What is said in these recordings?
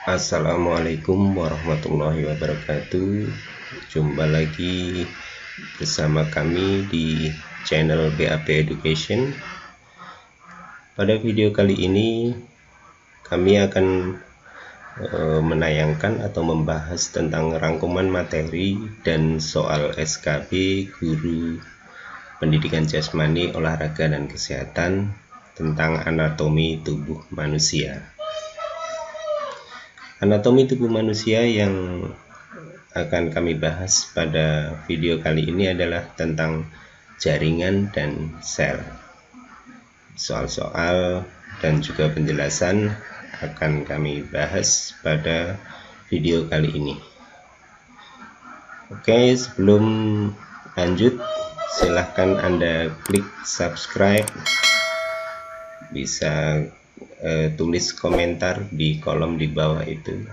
Assalamualaikum warahmatullahi wabarakatuh. Jumpa lagi bersama kami di channel BAP Education. Pada video kali ini kami akan menayangkan atau membahas tentang rangkuman materi dan soal SKB Guru Pendidikan Jasmani, Olahraga dan Kesehatan tentang anatomi tubuh manusia. Anatomi tubuh manusia yang akan kami bahas pada video kali ini adalah tentang jaringan dan sel. Soal-soal dan juga penjelasan akan kami bahas pada video kali ini. Oke, sebelum lanjut, silahkan Anda klik subscribe, bisa tulis komentar di kolom di bawah itu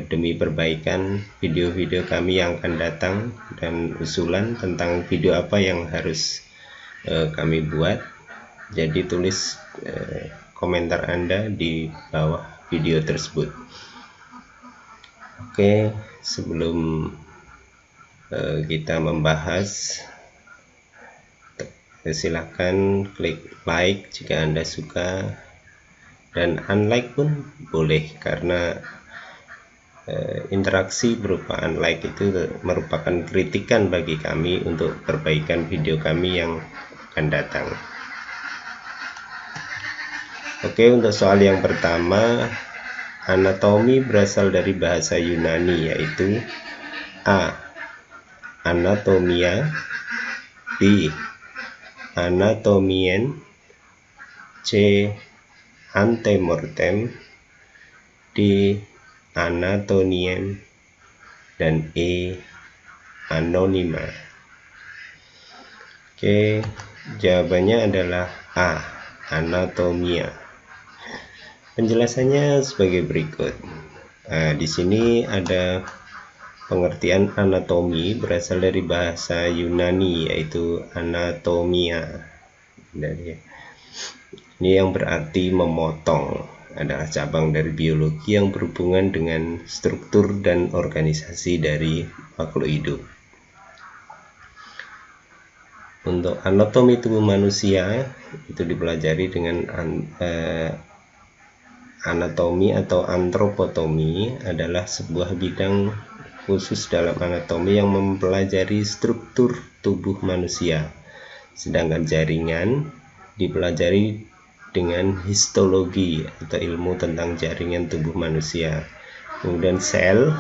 demi perbaikan video-video kami yang akan datang dan usulan tentang video apa yang harus kami buat. Jadi tulis komentar Anda di bawah video tersebut. Oke, sebelum kita membahas, silahkan klik like jika Anda suka, dan unlike pun boleh, karena interaksi berupa unlike itu merupakan kritikan bagi kami untuk perbaikan video kami yang akan datang. Oke, untuk soal yang pertama, anatomi berasal dari bahasa Yunani, yaitu A. Anatomia, B. Anatomien, C. Antemortem, D. Anatoniem, dan E. Anonyma. Oke, jawabannya adalah A. Anatomia. Penjelasannya sebagai berikut. Di sini ada pengertian anatomi berasal dari bahasa Yunani, yaitu anatomia. Ini yang berarti memotong, adalah cabang dari biologi yang berhubungan dengan struktur dan organisasi dari makhluk hidup. Untuk anatomi tubuh manusia itu dipelajari dengan anatomi atau antropotomi, adalah sebuah bidang khusus dalam anatomi yang mempelajari struktur tubuh manusia. Sedangkan jaringan dipelajari dengan histologi atau ilmu tentang jaringan tubuh manusia. Kemudian sel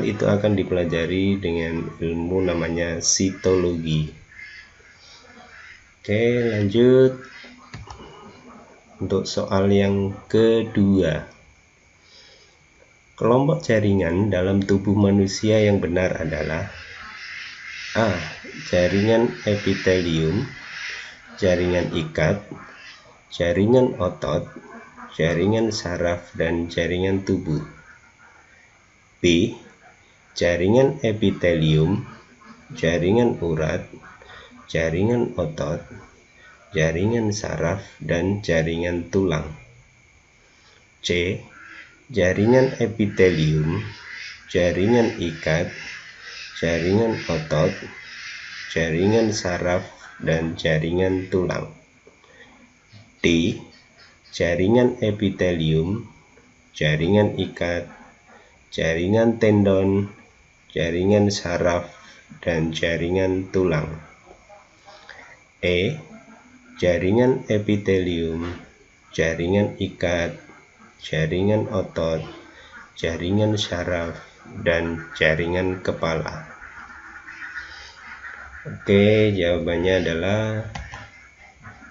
itu akan dipelajari dengan ilmu namanya sitologi. Oke, lanjut untuk soal yang kedua. Kelompok jaringan dalam tubuh manusia yang benar adalah A. Jaringan epitelium, jaringan ikat, jaringan otot, jaringan saraf, dan jaringan tubuh. B. Jaringan epitelium, jaringan urat, jaringan otot, jaringan saraf, dan jaringan tulang. C. Jaringan epitelium, jaringan ikat, jaringan otot, jaringan saraf, dan jaringan tulang. D. Jaringan epitelium, jaringan ikat, jaringan tendon, jaringan saraf, dan jaringan tulang. E. Jaringan epitelium, jaringan ikat, jaringan otot, jaringan saraf, dan jaringan kepala. Oke, jawabannya adalah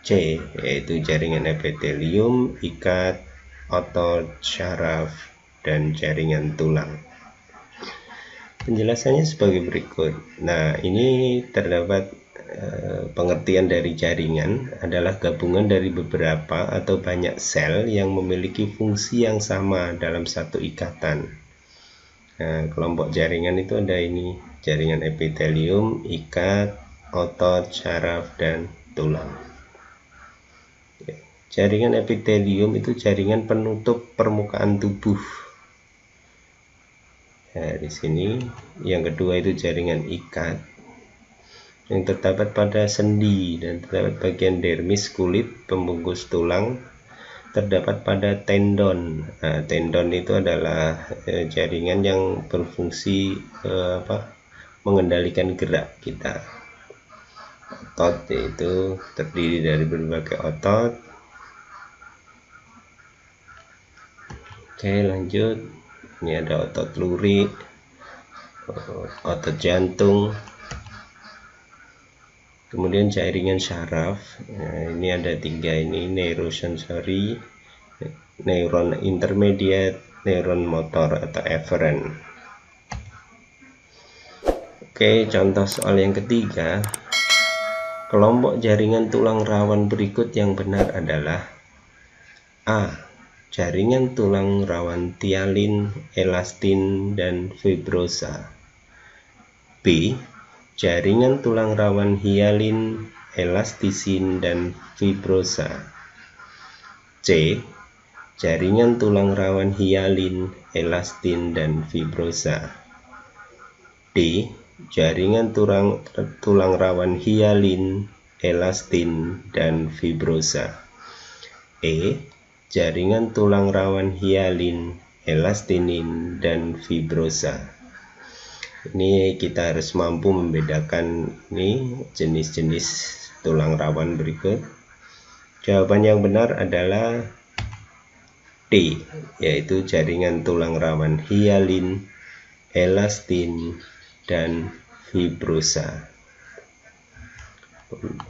C, yaitu jaringan epitelium, ikat, otot, saraf, dan jaringan tulang. Penjelasannya sebagai berikut. Nah, ini terdapat pengertian dari jaringan adalah gabungan dari beberapa atau banyak sel yang memiliki fungsi yang sama dalam satu ikatan. Nah, kelompok jaringan itu ada ini: jaringan epitelium, ikat, otot, saraf, dan tulang. Jaringan epitelium itu jaringan penutup permukaan tubuh. Nah, di sini yang kedua itu jaringan ikat yang terdapat pada sendi dan terdapat bagian dermis kulit pembungkus tulang, terdapat pada tendon. Nah, tendon itu adalah jaringan yang berfungsi mengendalikan gerak kita. Otot yaitu terdiri dari berbagai otot. Oke, lanjut. Ini ada otot lurik, otot jantung, kemudian jaringan syaraf. Nah, ini ada 3 ini: neurosensori, neuron intermediate, neuron motor atau efferent. Oke, contoh soal yang ketiga. Kelompok jaringan tulang rawan berikut yang benar adalah: A. Jaringan tulang rawan tialin, elastin, dan fibrosa. B. Jaringan tulang rawan hialin, elastisin, dan fibrosa. C. Jaringan tulang rawan hialin, elastin, dan fibrosa. D. Jaringan tulang rawan hialin, elastin, dan fibrosa. E. Jaringan tulang rawan hialin, elastinin, dan fibrosa. Ini kita harus mampu membedakan ini jenis-jenis tulang rawan berikut. Jawaban yang benar adalah D, yaitu jaringan tulang rawan hialin, elastin, dan fibrosa.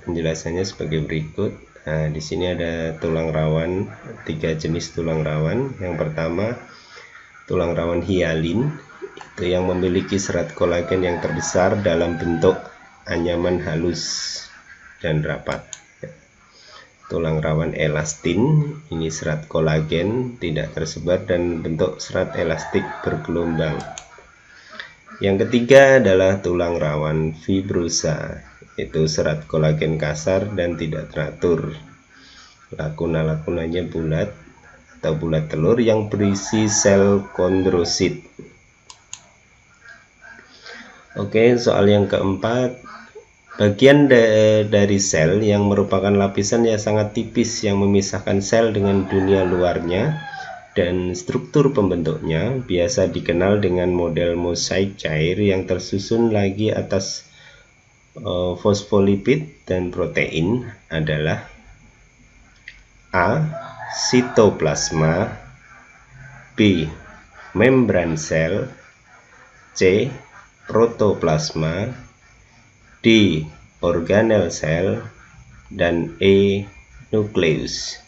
Penjelasannya sebagai berikut. Nah, di sini ada tulang rawan, 3 jenis tulang rawan. Yang pertama, tulang rawan hialin, itu yang memiliki serat kolagen yang terbesar dalam bentuk anyaman halus dan rapat. Tulang rawan elastin, ini serat kolagen tidak tersebar dan bentuk serat elastik bergelombang. Yang ketiga adalah tulang rawan fibrosa, yaitu serat kolagen kasar dan tidak teratur. Lakuna-lakunanya bulat atau bulat telur yang berisi sel kondrosit. Oke, soal yang keempat. Bagian dari sel yang merupakan lapisan yang sangat tipis yang memisahkan sel dengan dunia luarnya dan struktur pembentuknya biasa dikenal dengan model mosaik cair yang tersusun lagi atas fosfolipid dan protein adalah: A. Sitoplasma, B. Membran sel, C. Protoplasma, D. Organel sel, dan E. Nukleus.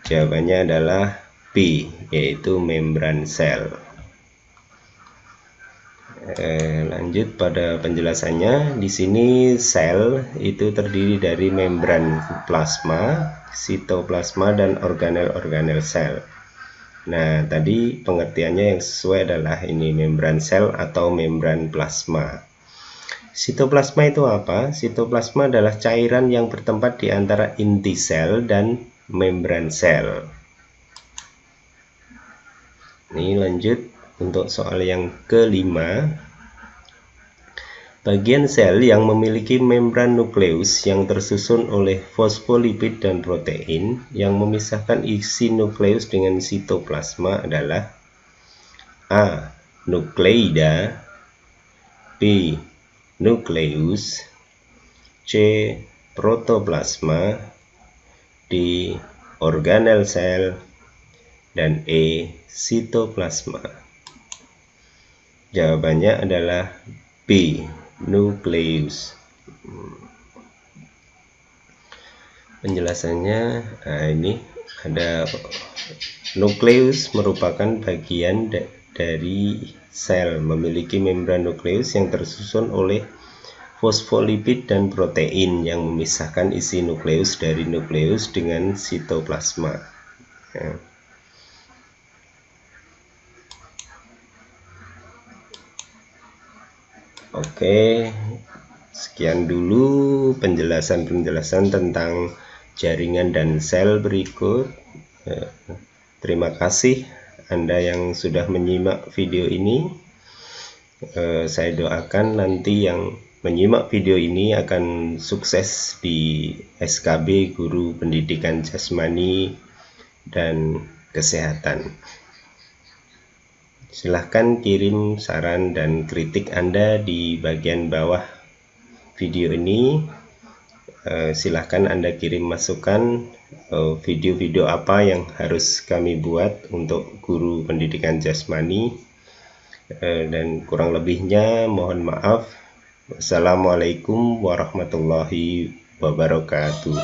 Jawabannya adalah B, yaitu membran sel. Lanjut pada penjelasannya. Di sini sel itu terdiri dari membran plasma, sitoplasma, dan organel-organel sel. Nah, tadi pengertiannya yang sesuai adalah ini membran sel atau membran plasma. Sitoplasma itu apa? Sitoplasma adalah cairan yang bertempat di antara inti sel dan membran sel. Ini lanjut untuk soal yang kelima. Bagian sel yang memiliki membran nukleus yang tersusun oleh fosfolipid dan protein yang memisahkan isi nukleus dengan sitoplasma adalah: A. Nukleida, B. Nukleus, C. Protoplasma, D. Organel sel, dan E. Sitoplasma. Jawabannya adalah B. Nukleus. Penjelasannya, ini ada nukleus merupakan bagian dari sel memiliki membran nukleus yang tersusun oleh fosfolipid dan protein yang memisahkan isi nukleus dari nukleus dengan sitoplasma. Ya. Oke, sekian dulu penjelasan tentang jaringan dan sel berikut. Terima kasih Anda yang sudah menyimak video ini. Saya doakan nanti yang menyimak video ini akan sukses di SKB Guru Pendidikan Jasmani dan Kesehatan. Silahkan kirim saran dan kritik Anda di bagian bawah video ini. Silahkan Anda kirim masukan video-video apa yang harus kami buat untuk guru pendidikan jasmani, dan kurang lebihnya mohon maaf. Wassalamualaikum warahmatullahi wabarakatuh.